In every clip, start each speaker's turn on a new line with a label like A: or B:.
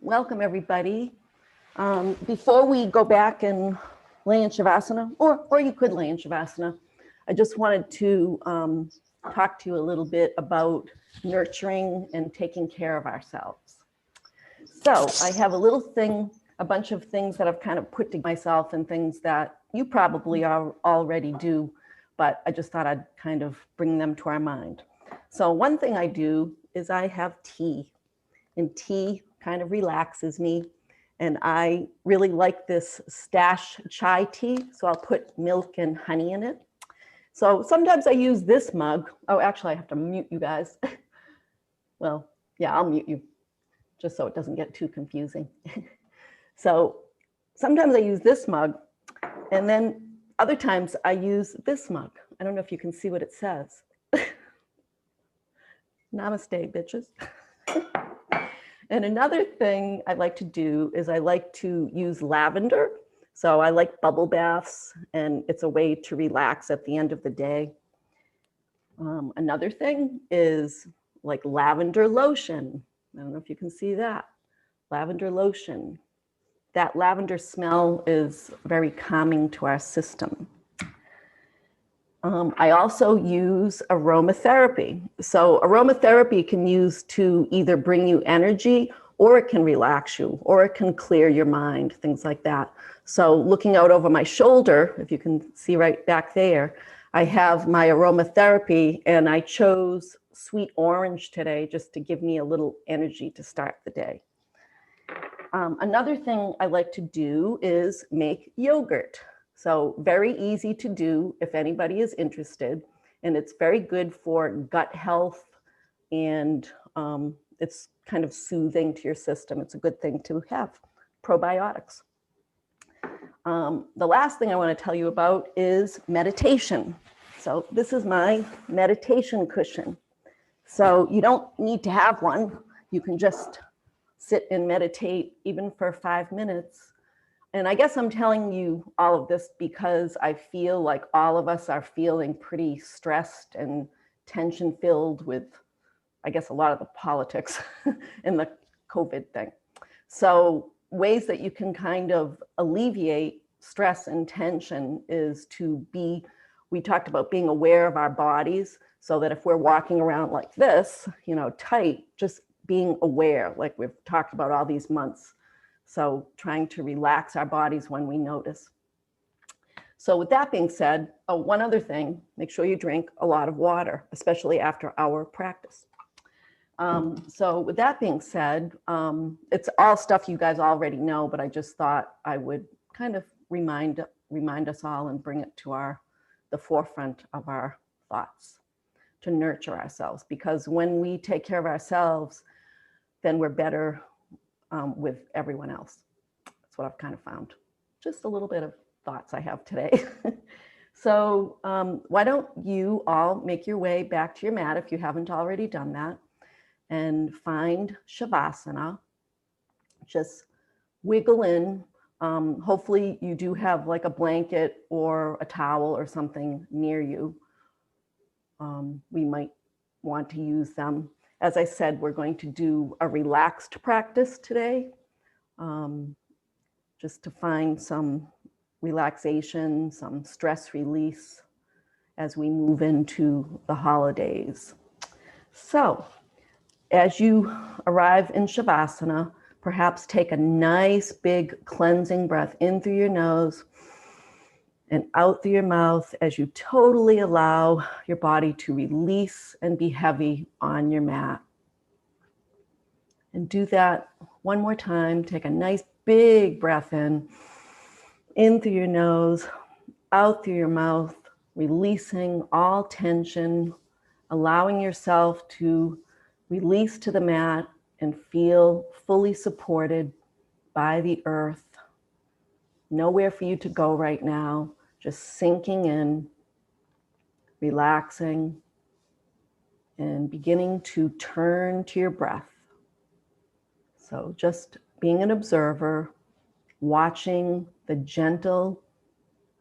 A: Welcome everybody. Before we go back and lay in Shavasana, or you could lay in Shavasana, I just wanted to talk to you a little bit about nurturing and taking care of ourselves. So I have a bunch of things that I've kind of put to myself and things that you probably already do, but I just thought I'd kind of bring them to our mind. So one thing I do is I have tea, and tea kind of relaxes me. And I really like this stash chai tea. So I'll put milk and honey in it. So sometimes I use this mug. Oh, actually I have to mute you guys. Well, yeah, I'll mute you just so it doesn't get too confusing. So sometimes I use this mug, and then other times I use this mug. I don't know if you can see what it says. Namaste, bitches. And another thing I like to do is I like to use lavender. So I like bubble baths, and it's a way to relax at the end of the day. Another thing is like lavender lotion. I don't know if you can see that. Lavender lotion. That lavender smell is very calming to our system. I also use aromatherapy. So aromatherapy can use to either bring you energy, or it can relax you, or it can clear your mind, things like that. So looking out over my shoulder, if you can see right back there, I have my aromatherapy, and I chose sweet orange today just to give me a little energy to start the day. Another thing I like to do is make yogurt. So very easy to do if anybody is interested, and it's very good for gut health, and it's kind of soothing to your system. It's a good thing to have, probiotics. The last thing I want to tell you about is meditation. So this is my meditation cushion. So you don't need to have one. You can just sit and meditate even for 5 minutes. And I guess I'm telling you all of this because I feel like all of us are feeling pretty stressed and tension filled with, I guess, a lot of the politics and the COVID thing. So ways that you can kind of alleviate stress and tension is to we talked about being aware of our bodies, so that if we're walking around like this, tight, just being aware, like we've talked about all these months. So trying to relax our bodies when we notice. So with that being said, one other thing, make sure you drink a lot of water, especially after our practice. So with that being said, it's all stuff you guys already know, but I just thought I would kind of remind us all and bring it to the forefront of our thoughts to nurture ourselves. Because when we take care of ourselves, then we're better with everyone else. That's what I've kind of found. Just a little bit of thoughts I have today. So why don't you all make your way back to your mat if you haven't already done that, and find Shavasana. Just wiggle in. Hopefully you do have like a blanket or a towel or something near you. We might want to use them. As I said, we're going to do a relaxed practice today, just to find some relaxation, some stress release as we move into the holidays. So as you arrive in Shavasana, perhaps take a nice big cleansing breath in through your nose and out through your mouth as you totally allow your body to release and be heavy on your mat. And do that one more time. Take a nice big breath in through your nose, out through your mouth, releasing all tension, allowing yourself to release to the mat and feel fully supported by the earth. Nowhere for you to go right now, just sinking in, relaxing, and beginning to turn to your breath. So just being an observer, watching the gentle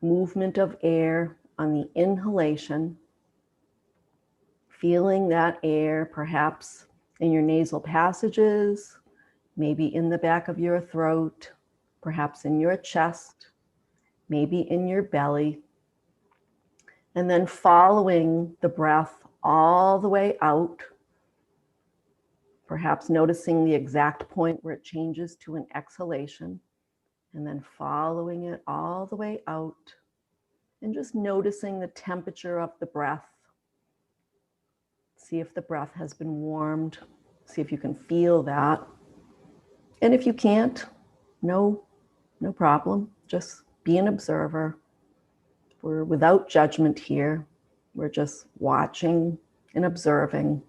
A: movement of air on the inhalation, feeling that air perhaps in your nasal passages, maybe in the back of your throat, perhaps in your chest, maybe in your belly. And then following the breath all the way out, perhaps noticing the exact point where it changes to an exhalation, and then following it all the way out, and just noticing the temperature of the breath. See if the breath has been warmed. See if you can feel that. And if you can't, no problem. Just be an observer. We're without judgment here. We're just watching and observing.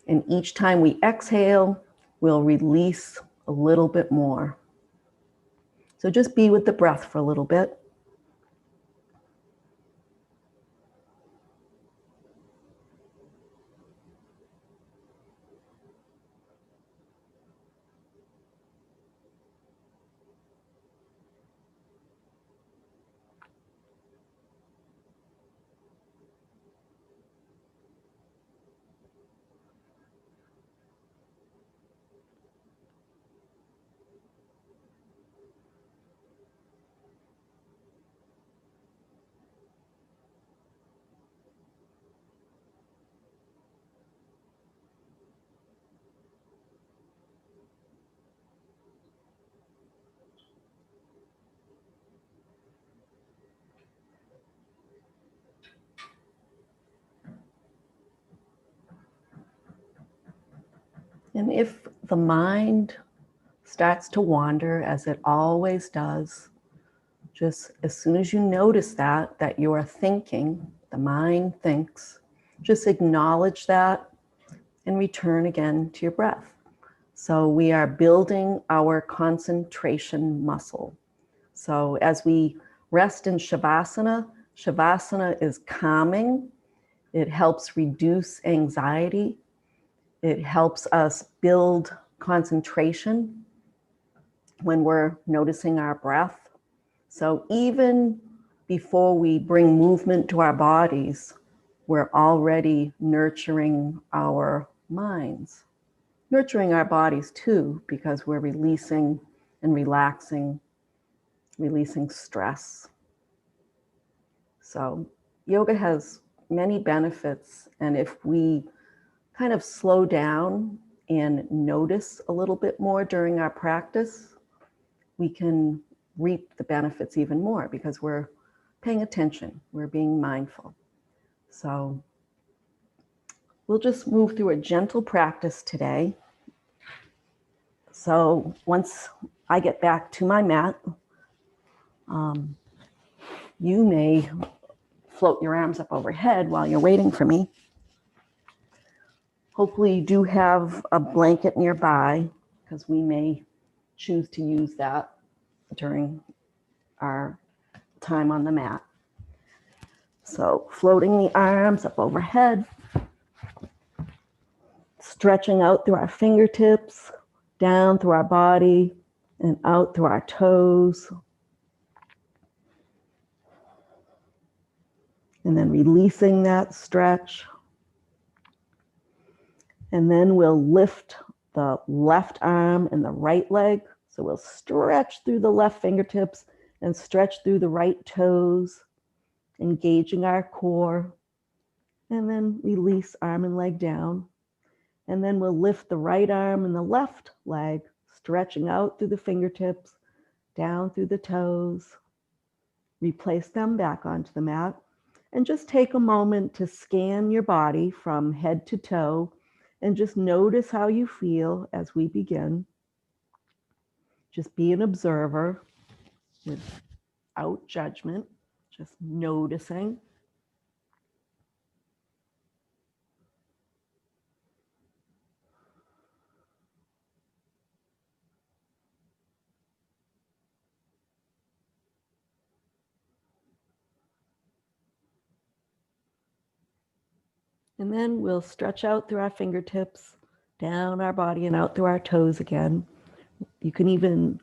A: And each time we exhale, we'll release a little bit more. So just be with the breath for a little bit. And if the mind starts to wander, as it always does, just as soon as you notice that you are thinking, the mind thinks, just acknowledge that and return again to your breath. So we are building our concentration muscle. So as we rest in Shavasana, Shavasana is calming. It helps reduce anxiety. It helps us build concentration when we're noticing our breath. So even before we bring movement to our bodies, we're already nurturing our minds, nurturing our bodies too, because we're releasing and relaxing, releasing stress. So yoga has many benefits, and if we kind of slow down and notice a little bit more during our practice, we can reap the benefits even more because we're paying attention, we're being mindful. So we'll just move through a gentle practice today. So once I get back to my mat, you may float your arms up overhead while you're waiting for me. Hopefully you do have a blanket nearby, because we may choose to use that during our time on the mat. So floating the arms up overhead, stretching out through our fingertips, down through our body, and out through our toes. And then releasing that stretch. And then we'll lift the left arm and the right leg. So we'll stretch through the left fingertips and stretch through the right toes, engaging our core. And then release arm and leg down. And then we'll lift the right arm and the left leg, stretching out through the fingertips, down through the toes. Replace them back onto the mat. And just take a moment to scan your body from head to toe and just notice how you feel as we begin. Just be an observer without judgment, just noticing. And then we'll stretch out through our fingertips, down our body and out through our toes again. You can even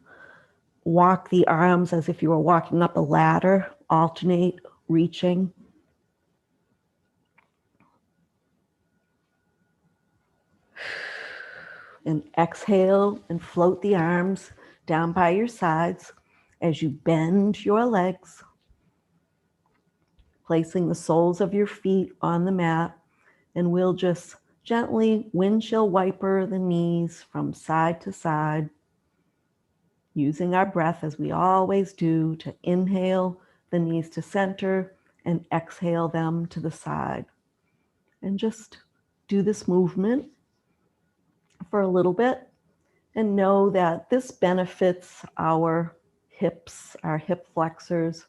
A: walk the arms as if you were walking up a ladder, alternate, reaching. And exhale and float the arms down by your sides as you bend your legs, placing the soles of your feet on the mat. And we'll just gently windshield wiper the knees from side to side, using our breath as we always do to inhale the knees to center and exhale them to the side. And just do this movement for a little bit and know that this benefits our hips, our hip flexors.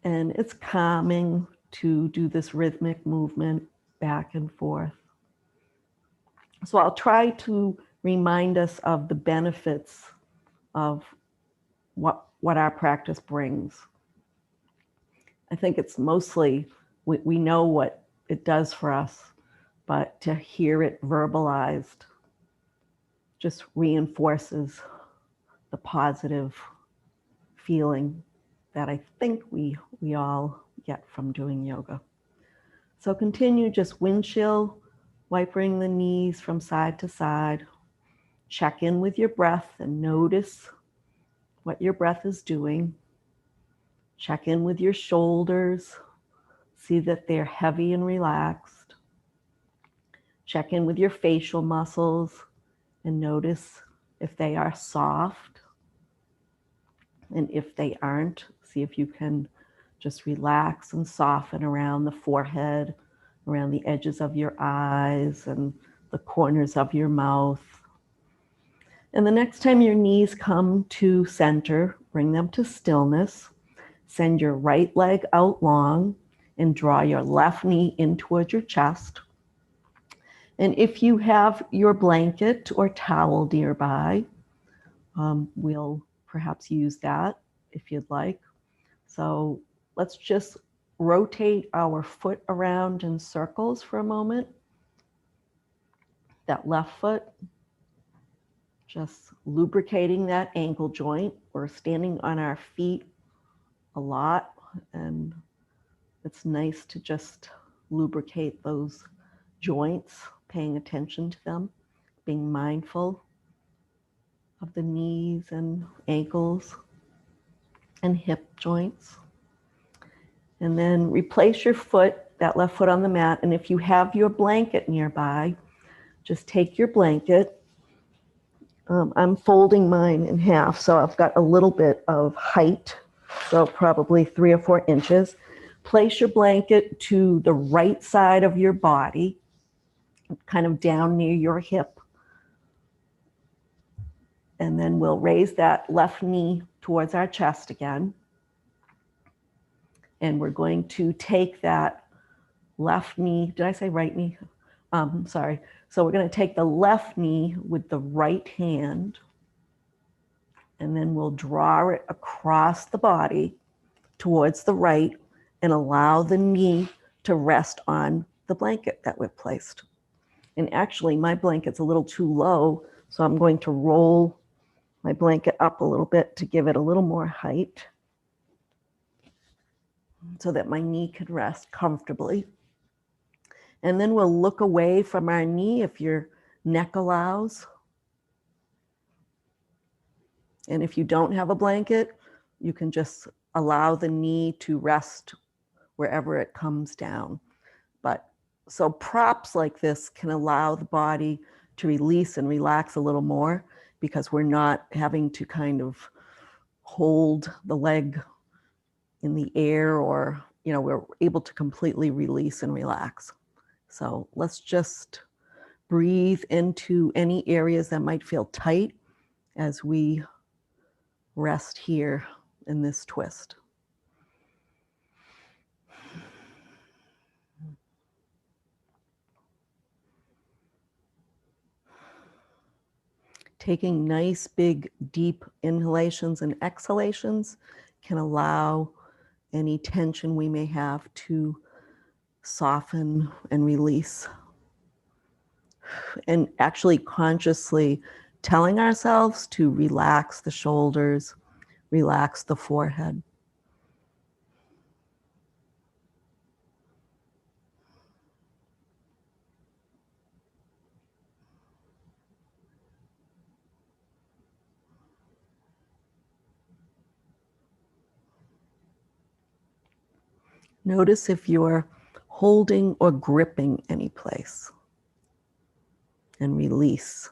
A: And it's calming to do this rhythmic movement back and forth. So I'll try to remind us of the benefits of what our practice brings. I think it's mostly, we know what it does for us, but to hear it verbalized just reinforces the positive feeling that I think we all get from doing yoga. So continue just windshield wipering the knees from side to side. Check in with your breath and notice what your breath is doing. Check in with your shoulders. See that they're heavy and relaxed. Check in with your facial muscles and notice if they are soft. And if they aren't, see if you can just relax and soften around the forehead, around the edges of your eyes and the corners of your mouth. And the next time your knees come to center, bring them to stillness. Send your right leg out long and draw your left knee in towards your chest. And if you have your blanket or towel nearby, we'll perhaps use that if you'd like. So let's just rotate our foot around in circles for a moment. That left foot, just lubricating that ankle joint. We're standing on our feet a lot, and it's nice to just lubricate those joints, paying attention to them, being mindful of the knees and ankles and hip joints. And then replace your foot, that left foot on the mat. And if you have your blanket nearby, just take your blanket. I'm folding mine in half, so I've got a little bit of height, so probably 3 or 4 inches. Place your blanket to the right side of your body, kind of down near your hip. And then we'll raise that left knee towards our chest again. And we're going to take that left knee, did I say right knee? Sorry. So we're going to take the left knee with the right hand, and then we'll draw it across the body towards the right and allow the knee to rest on the blanket that we've placed. And actually, my blanket's a little too low, so I'm going to roll my blanket up a little bit to give it a little more height so that my knee can rest comfortably. And then we'll look away from our knee if your neck allows. And if you don't have a blanket, you can just allow the knee to rest wherever it comes down. But so props like this can allow the body to release and relax a little more because we're not having to kind of hold the leg in the air, or, you know, we're able to completely release and relax. So let's just breathe into any areas that might feel tight as we rest here in this twist. Taking nice, big, deep inhalations and exhalations can allow any tension we may have to soften and release. And actually consciously telling ourselves to relax the shoulders, relax the forehead. Notice if you're holding or gripping any place, and release.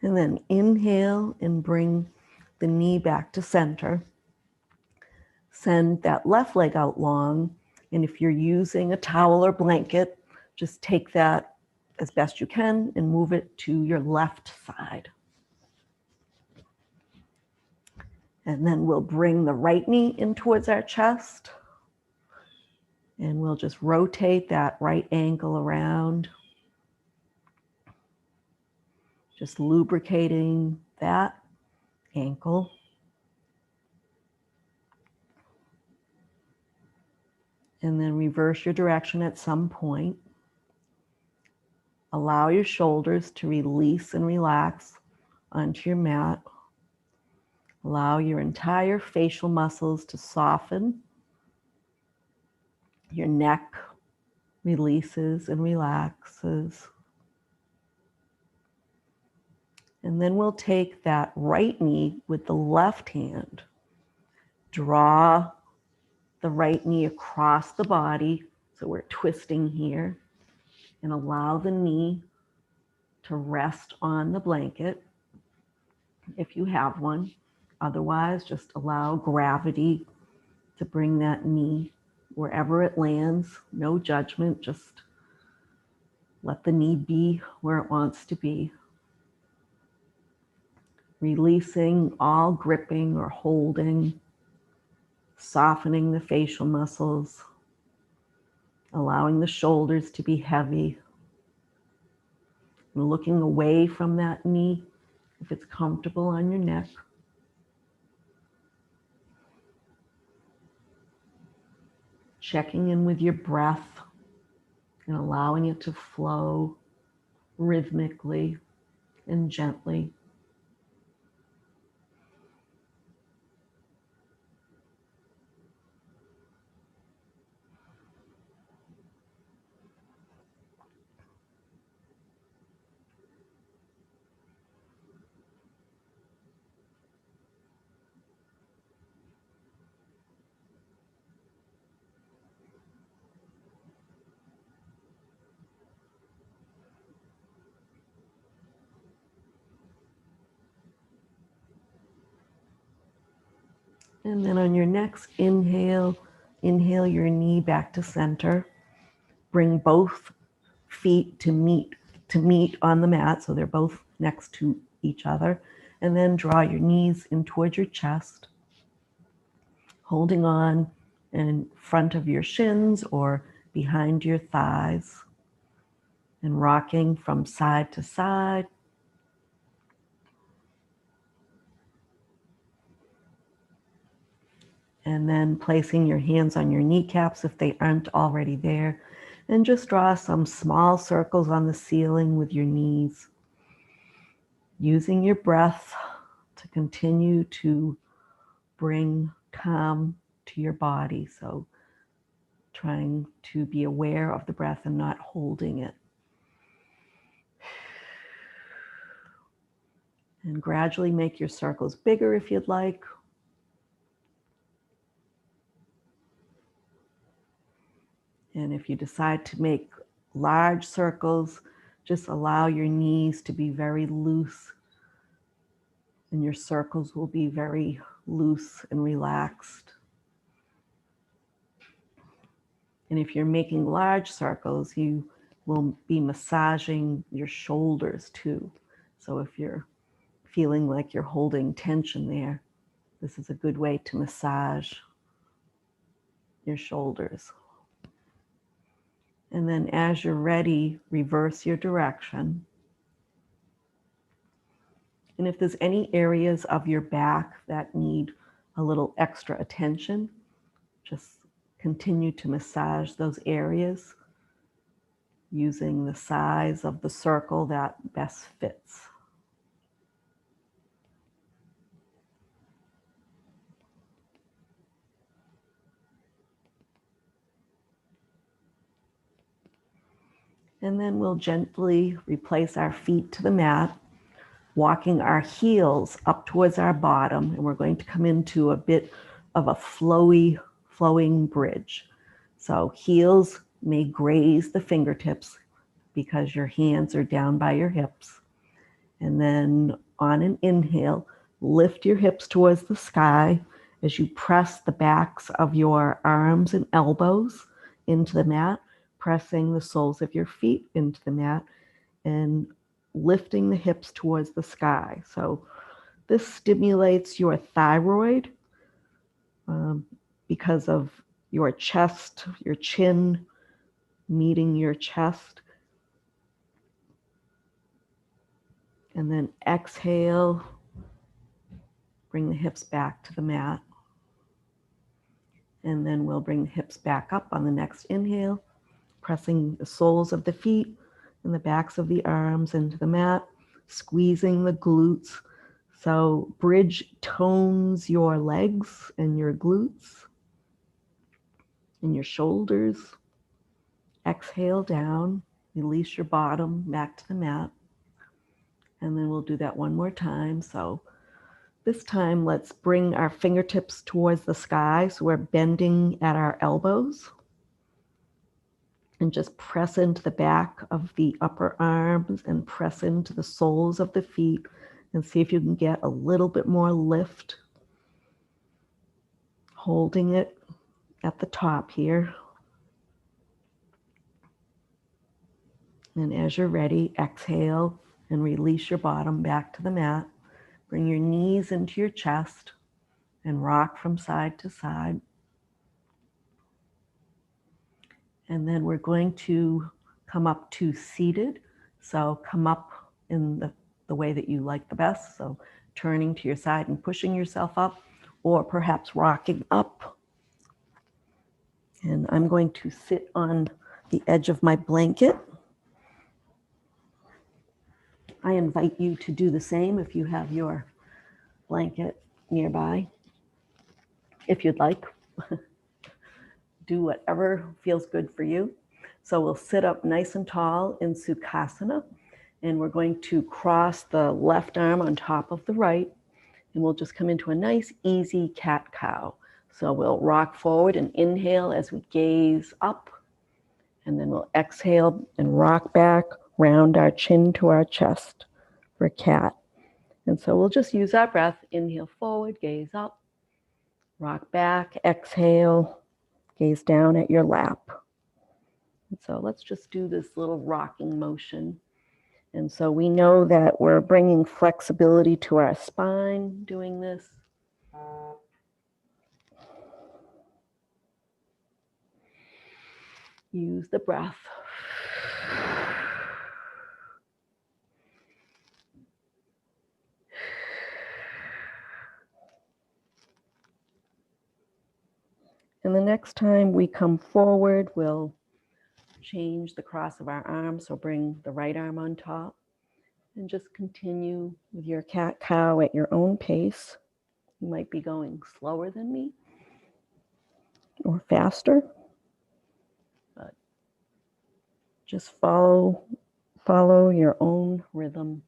A: And then inhale and bring the knee back to center. Send that left leg out long. And if you're using a towel or blanket, just take that as best you can and move it to your left side. And then we'll bring the right knee in towards our chest. And we'll just rotate that right ankle around. Just lubricating that ankle. And then reverse your direction at some point. Allow your shoulders to release and relax onto your mat. Allow your entire facial muscles to soften. Your neck releases and relaxes. And then we'll take that right knee with the left hand. Draw the right knee across the body. So we're twisting here. And allow the knee to rest on the blanket if you have one. Otherwise, just allow gravity to bring that knee wherever it lands. No judgment, just let the knee be where it wants to be. Releasing all gripping or holding, softening the facial muscles, allowing the shoulders to be heavy, and looking away from that knee if it's comfortable on your neck. Checking in with your breath and allowing it to flow rhythmically and gently. And then on your next inhale, inhale your knee back to center. Bring both feet to meet on the mat, so they're both next to each other. And then draw your knees in towards your chest, holding on in front of your shins or behind your thighs, and rocking from side to side. And then placing your hands on your kneecaps if they aren't already there. And just draw some small circles on the ceiling with your knees. Using your breath to continue to bring calm to your body. So trying to be aware of the breath and not holding it. And gradually make your circles bigger if you'd like. And if you decide to make large circles, just allow your knees to be very loose, and your circles will be very loose and relaxed. And if you're making large circles, you will be massaging your shoulders too. So if you're feeling like you're holding tension there, this is a good way to massage your shoulders. And then as you're ready, reverse your direction. And if there's any areas of your back that need a little extra attention, just continue to massage those areas. using the size of the circle that best fits. And then we'll gently replace our feet to the mat, walking our heels up towards our bottom, and we're going to come into a bit of a flowing bridge. So heels may graze the fingertips because your hands are down by your hips. And then on an inhale, lift your hips towards the sky as you press the backs of your arms and elbows into the mat, pressing the soles of your feet into the mat and lifting the hips towards the sky. So this stimulates your thyroid because of your chest, your chin meeting your chest. And then exhale, bring the hips back to the mat. And then we'll bring the hips back up on the next inhale, pressing the soles of the feet and the backs of the arms into the mat, squeezing the glutes. So bridge tones your legs and your glutes and your shoulders. Exhale down, release your bottom back to the mat. And then we'll do that one more time. So this time, let's bring our fingertips towards the sky. So we're bending at our elbows. And just press into the back of the upper arms and press into the soles of the feet and see if you can get a little bit more lift. Holding it at the top here. And as you're ready, exhale and release your bottom back to the mat. Bring your knees into your chest and rock from side to side. And then we're going to come up to seated. So come up in the way that you like the best. So turning to your side and pushing yourself up, or perhaps rocking up. And I'm going to sit on the edge of my blanket. I invite you to do the same if you have your blanket nearby, if you'd like. Do whatever feels good for you. So we'll sit up nice and tall in Sukhasana, and we're going to cross the left arm on top of the right, and we'll just come into a nice, easy cat-cow. So we'll rock forward and inhale as we gaze up, and then we'll exhale and rock back, round our chin to our chest for cat. And so we'll just use our breath. Inhale forward, gaze up, rock back, exhale, gaze down at your lap. And so let's just do this little rocking motion. And so we know that we're bringing flexibility to our spine doing this. Use the breath. And the next time we come forward, we'll change the cross of our arms. So bring the right arm on top and just continue with your cat-cow at your own pace. You might be going slower than me or faster, but just follow your own rhythm.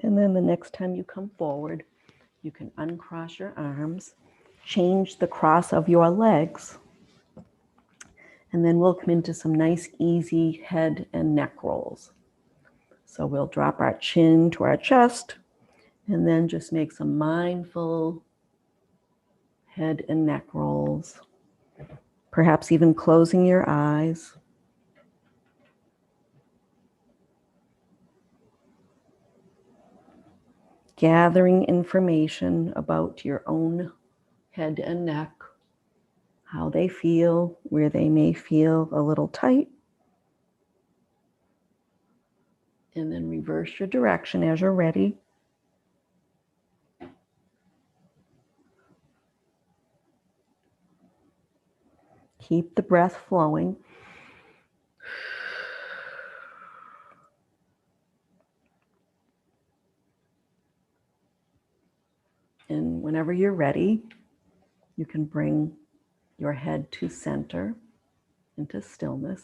A: And then the next time you come forward, you can uncross your arms, change the cross of your legs, and then we'll come into some nice, easy head and neck rolls. So we'll drop our chin to our chest, and then just make some mindful head and neck rolls, perhaps even closing your eyes. Gathering information about your own head and neck, how they feel, where they may feel a little tight. And then reverse your direction as you're ready. Keep the breath flowing. And whenever you're ready, you can bring your head to center, into stillness.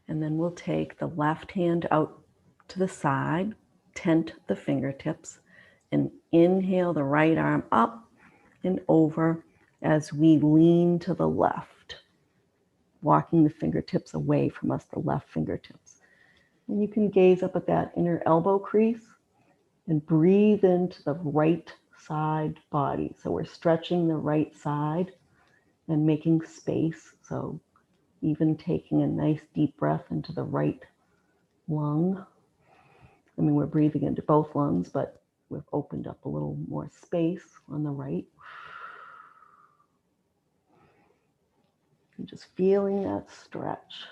A: And then we'll take the left hand out to the side, tent the fingertips, and inhale the right arm up and over as we lean to the left, walking the fingertips away from us, the left fingertips. And you can gaze up at that inner elbow crease and breathe into the right side body. So we're stretching the right side and making space. So even taking a nice deep breath into the right lung. I mean, we're breathing into both lungs, but we've opened up a little more space on the right. And just feeling that stretch.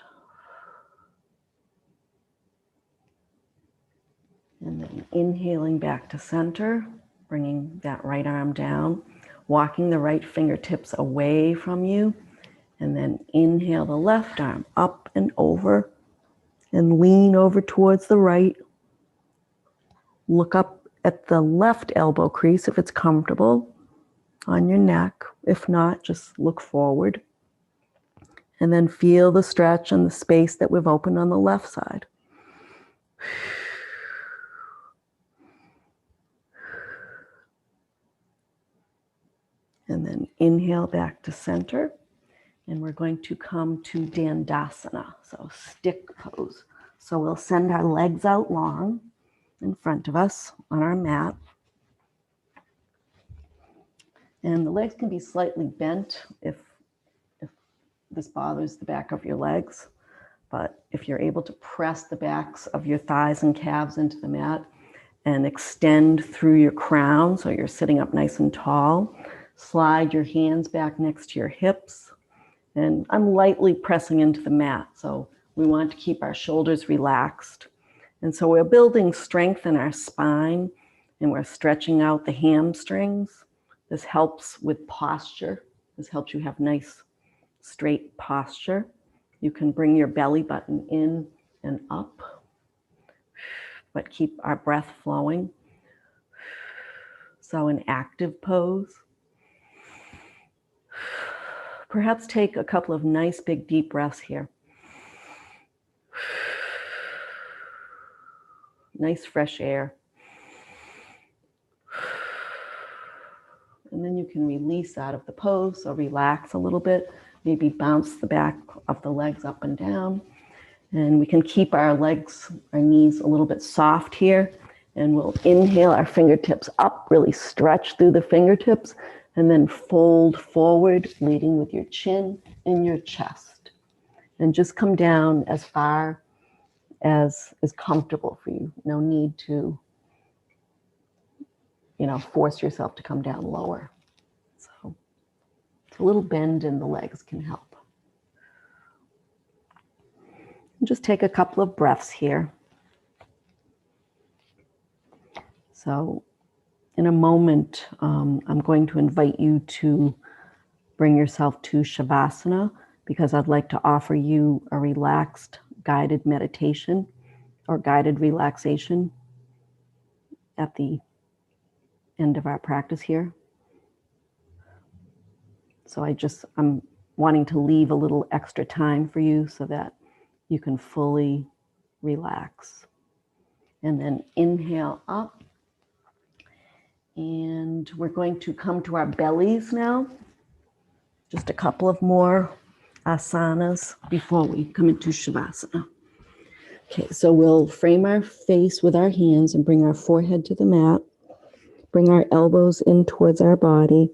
A: And then inhaling back to center, bringing that right arm down, walking the right fingertips away from you, and then inhale the left arm up and over, and lean over towards the right. Look up at the left elbow crease if it's comfortable on your neck. If not, just look forward. And then feel the stretch and the space that we've opened on the left side. And then inhale back to center. And we're going to come to Dandasana, so stick pose. So we'll send our legs out long in front of us on our mat. And the legs can be slightly bent if this bothers the back of your legs. But if you're able to press the backs of your thighs and calves into the mat and extend through your crown, so you're sitting up nice and tall, slide your hands back next to your hips. And I'm lightly pressing into the mat, so we want to keep our shoulders relaxed. And so we're building strength in our spine, and we're stretching out the hamstrings. This helps with posture. This helps you have nice, straight posture. You can bring your belly button in and up, but keep our breath flowing. So an active pose. Perhaps take a couple of nice big deep breaths here. Nice fresh air. And then you can release out of the pose, so relax a little bit, maybe bounce the back of the legs up and down. And we can keep our legs, our knees a little bit soft here. And we'll inhale our fingertips up, really stretch through the fingertips, and then fold forward, leading with your chin and your chest. And just come down as far as is comfortable for you. No need to, force yourself to come down lower. So a little bend in the legs can help. And just take a couple of breaths here. So in a moment, I'm going to invite you to bring yourself to Shavasana, because I'd like to offer you a relaxed guided meditation or guided relaxation at the end of our practice here. So I'm wanting to leave a little extra time for you so that you can fully relax. And then inhale up. And we're going to come to our bellies now. Just a couple of more asanas before we come into Shavasana. Okay, so we'll frame our face with our hands and bring our forehead to the mat. Bring our elbows in towards our body.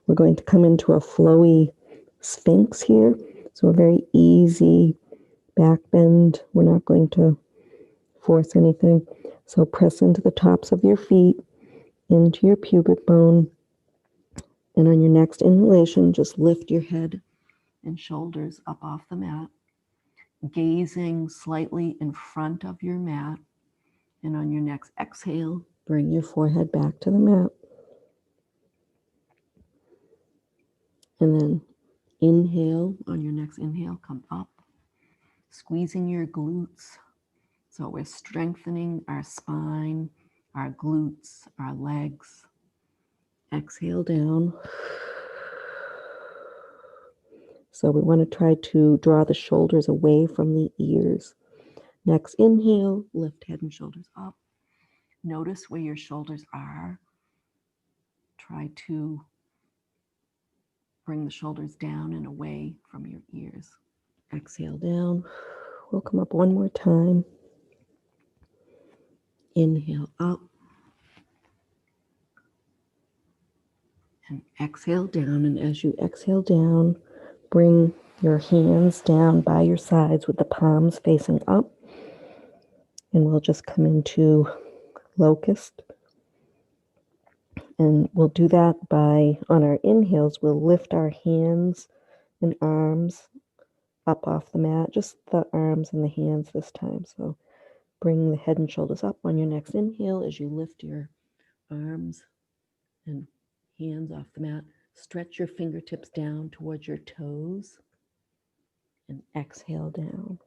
A: We're going to come into a flowy sphinx here. So a very easy back bend. We're not going to force anything. So press into the tops of your feet, into your pubic bone. And on your next inhalation, just lift your head and shoulders up off the mat, gazing slightly in front of your mat. And on your next exhale, bring your forehead back to the mat. And then Inhale, on your next inhale, come up, squeezing your glutes. So we're strengthening our spine, our glutes, our legs. Exhale down. So we want to try to draw the shoulders away from the ears. Next inhale, lift head and shoulders up. Notice where your shoulders are. Try to bring the shoulders down and away from your ears. Exhale down. We'll come up one more time. Inhale up. And exhale down. And as you exhale down, bring your hands down by your sides with the palms facing up. And we'll just come into locust. And we'll do that by, on our inhales, we'll lift our hands and arms up off the mat, just the arms and the hands this time. So bring the head and shoulders up on your next inhale as you lift your arms and hands off the mat. Stretch your fingertips down towards your toes and exhale down.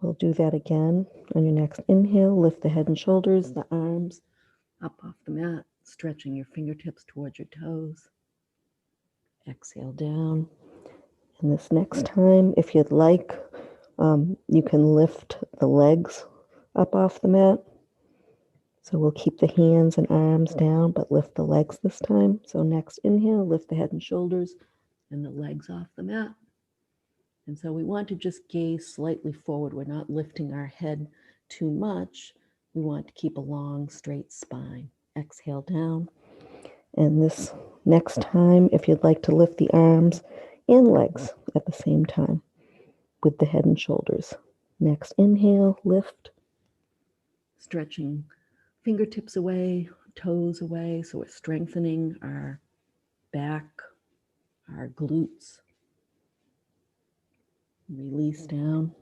A: We'll do that again. On your next inhale, lift the head and shoulders, the arms up off the mat, stretching your fingertips towards your toes. Exhale down. And this next time, if you'd like, you can lift the legs up off the mat. So we'll keep the hands and arms down, but lift the legs this time. So next inhale, lift the head and shoulders and the legs off the mat. And so we want to just gaze slightly forward. We're not lifting our head too much. We want to keep a long, straight spine. Exhale down. And this next time, if you'd like to lift the arms and legs at the same time with the head and shoulders. Next inhale, lift, stretching fingertips away, toes away. So we're strengthening our back, our glutes. Release down.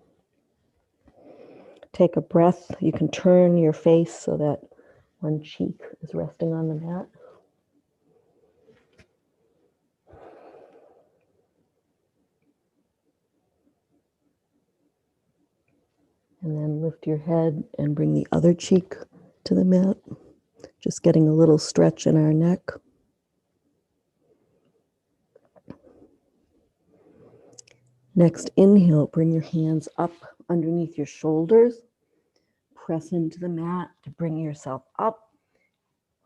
A: Take a breath. You can turn your face so that one cheek is resting on the mat. And then lift your head and bring the other cheek to the mat. Just getting a little stretch in our neck. Next inhale, bring your hands up underneath your shoulders. Press into the mat to bring yourself up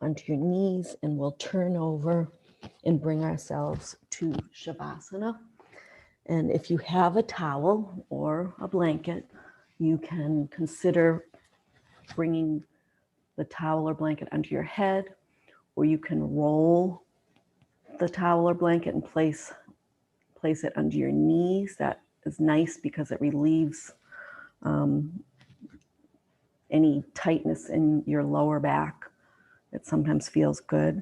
A: onto your knees, and we'll turn over and bring ourselves to Shavasana. And if you have a towel or a blanket, you can consider bringing the towel or blanket under your head, or you can roll the towel or blanket and place it under your knees. That is nice because it relieves any tightness in your lower back. It sometimes feels good.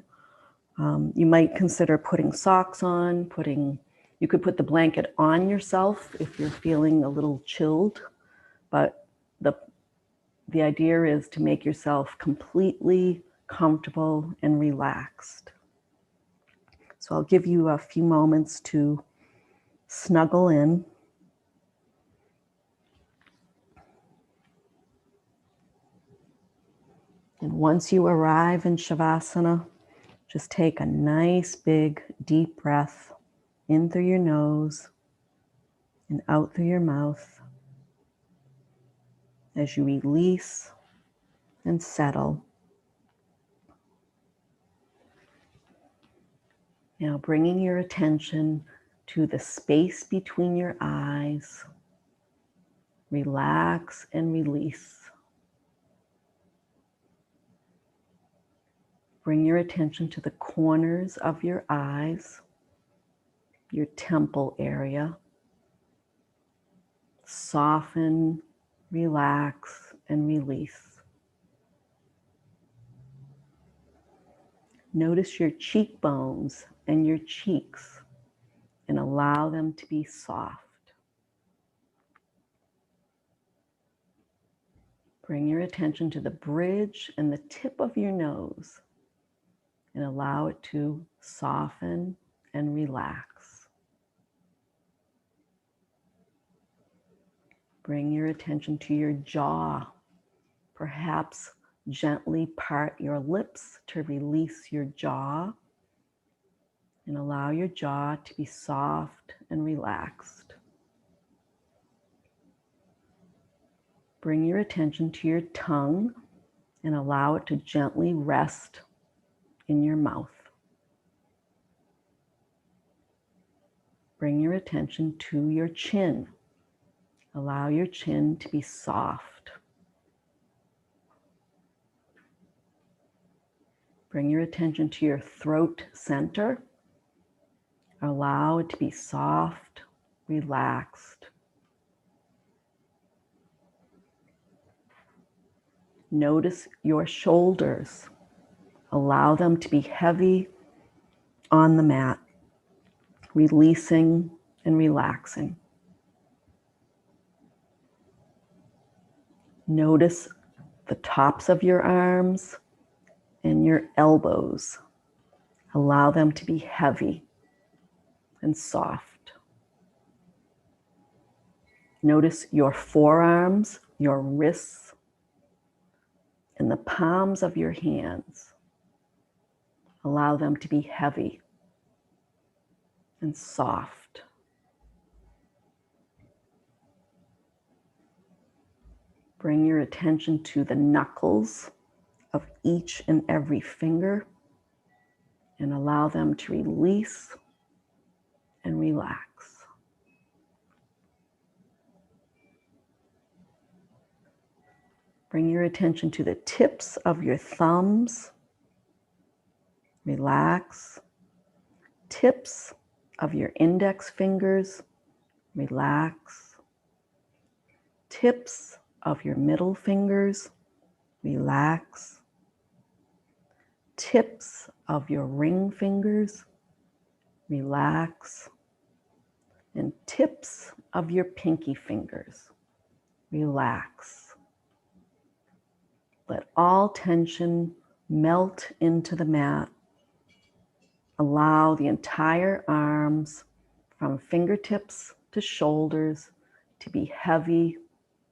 A: You might consider putting socks on, you could put the blanket on yourself if you're feeling a little chilled, but the idea is to make yourself completely comfortable and relaxed. So I'll give you a few moments to snuggle in. And once you arrive in Shavasana, just take a nice big deep breath in through your nose and out through your mouth as you release and settle. Now bringing your attention to the space between your eyes. Relax and release. Bring your attention to the corners of your eyes, your temple area. Soften, relax, and release. Notice your cheekbones and your cheeks and allow them to be soft. Bring your attention to the bridge and the tip of your nose and allow it to soften and relax. Bring your attention to your jaw. Perhaps gently part your lips to release your jaw and allow your jaw to be soft and relaxed. Bring your attention to your tongue and allow it to gently rest in your mouth. Bring your attention to your chin. Allow your chin to be soft. Bring your attention to your throat center. Allow it to be soft, relaxed. Notice your shoulders. Allow them to be heavy on the mat, releasing and relaxing. Notice the tops of your arms and your elbows. Allow them to be heavy and soft. Notice your forearms, your wrists, and the palms of your hands. Allow them to be heavy and soft. Bring your attention to the knuckles of each and every finger and allow them to release and relax. Bring your attention to the tips of your thumbs. Relax. Tips of your index fingers. Relax. Tips of your middle fingers. Relax. Tips of your ring fingers. Relax. And tips of your pinky fingers. Relax. Let all tension melt into the mat. Allow the entire arms, from fingertips to shoulders, to be heavy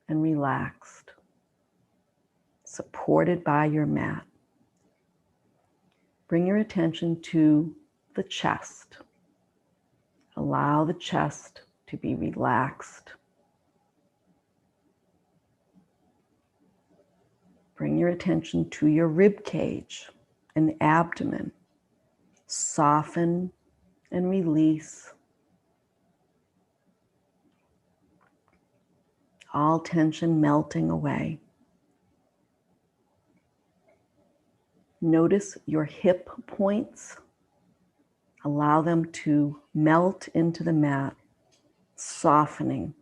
A: and relaxed, supported by your mat. Bring your attention to the chest. Allow the chest to be relaxed. Bring your attention to your rib cage and abdomen. Soften and release. All tension melting away. Notice your hip points. Allow them to melt into the mat, softening.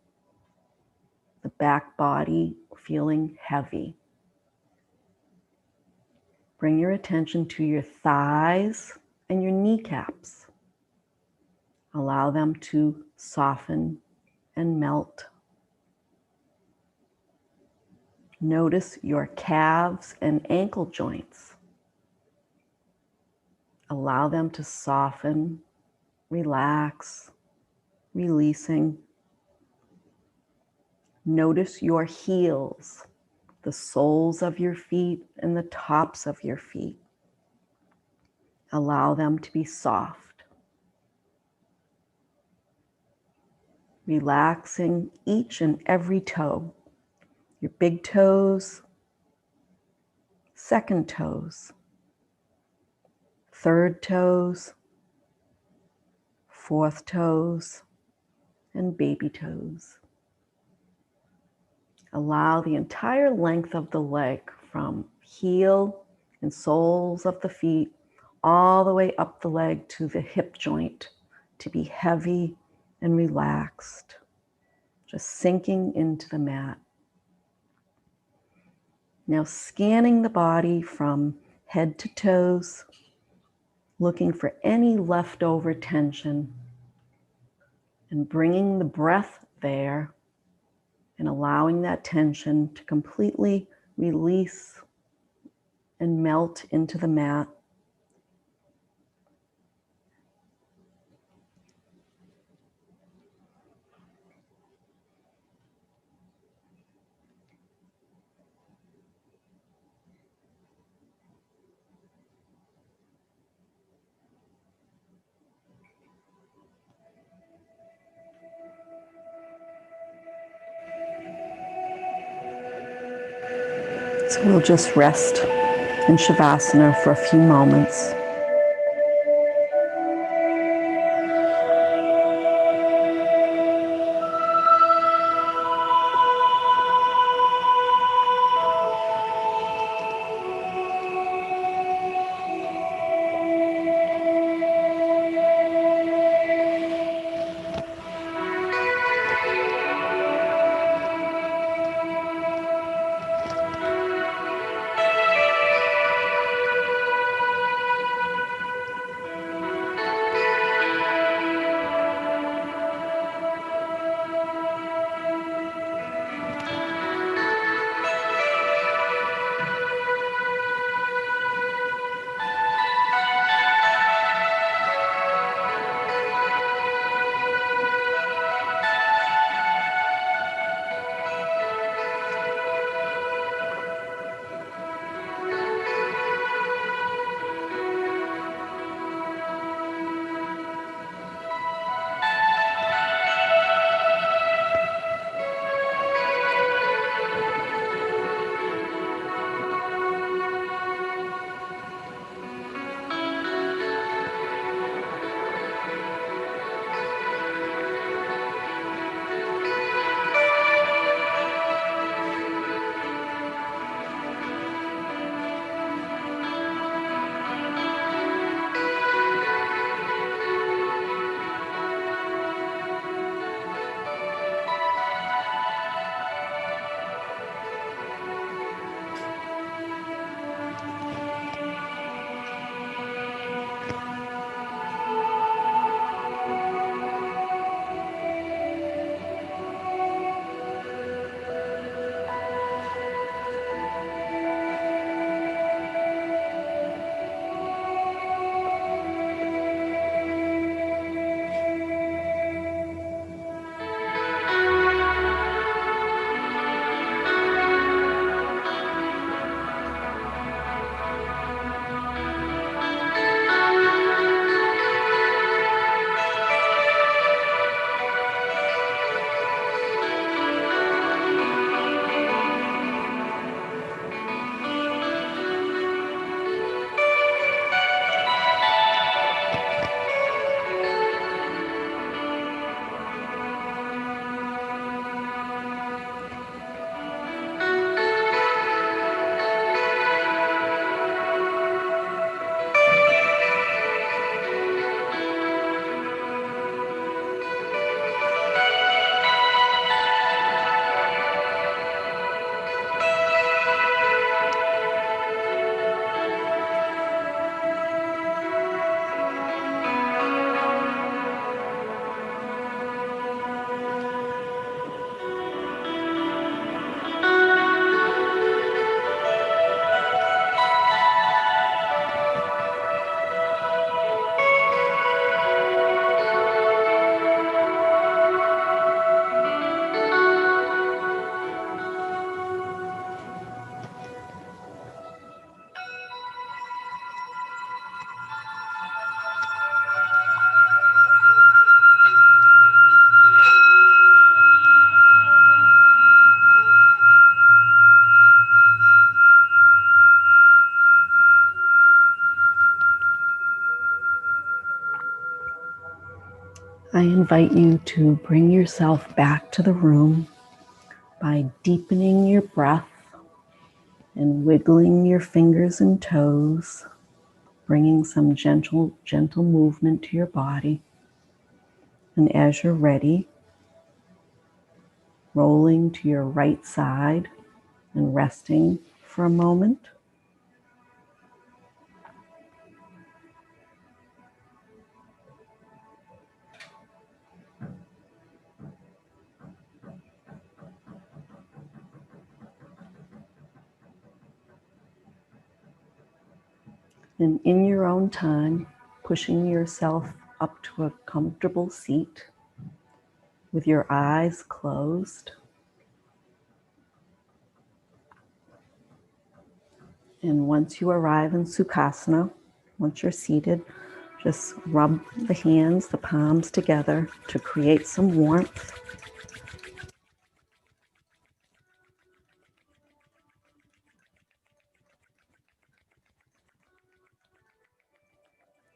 A: The back body feeling heavy. Bring your attention to your thighs and your kneecaps. Allow them to soften and melt. Notice your calves and ankle joints. Allow them to soften, relax, releasing. Notice your heels, the soles of your feet and the tops of your feet. Allow them to be soft. Relaxing each and every toe. Your big toes, second toes, third toes, fourth toes, and baby toes. Allow the entire length of the leg from heel and soles of the feet all the way up the leg to the hip joint to be heavy and relaxed, just sinking into the mat. Now scanning the body from head to toes, looking for any leftover tension and bringing the breath there and allowing that tension to completely release and melt into the mat. So we'll just rest in Shavasana for a few moments. I invite you to bring yourself back to the room by deepening your breath and wiggling your fingers and toes, bringing some gentle movement to your body. And as you're ready, rolling to your right side and resting for a moment. And in your own time, pushing yourself up to a comfortable seat with your eyes closed. And once you arrive in Sukhasana, once you're seated, just rub the hands, the palms together to create some warmth.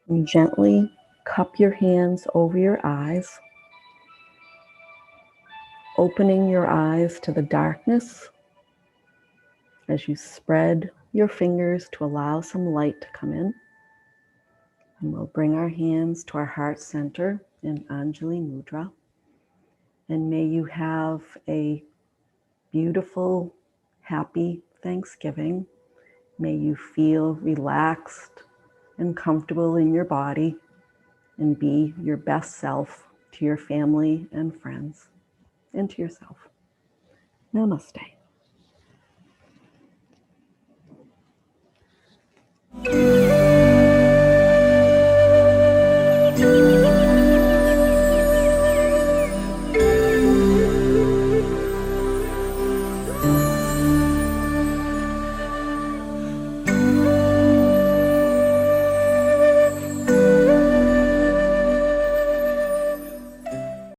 A: And gently cup your hands over your eyes, opening your eyes to the darkness as you spread your fingers to allow some light to come in. And we'll bring our hands to our heart center in Anjali Mudra. And may you have a beautiful, happy Thanksgiving. May you feel relaxed and comfortable in your body and be your best self to your family and friends and to yourself. Namaste.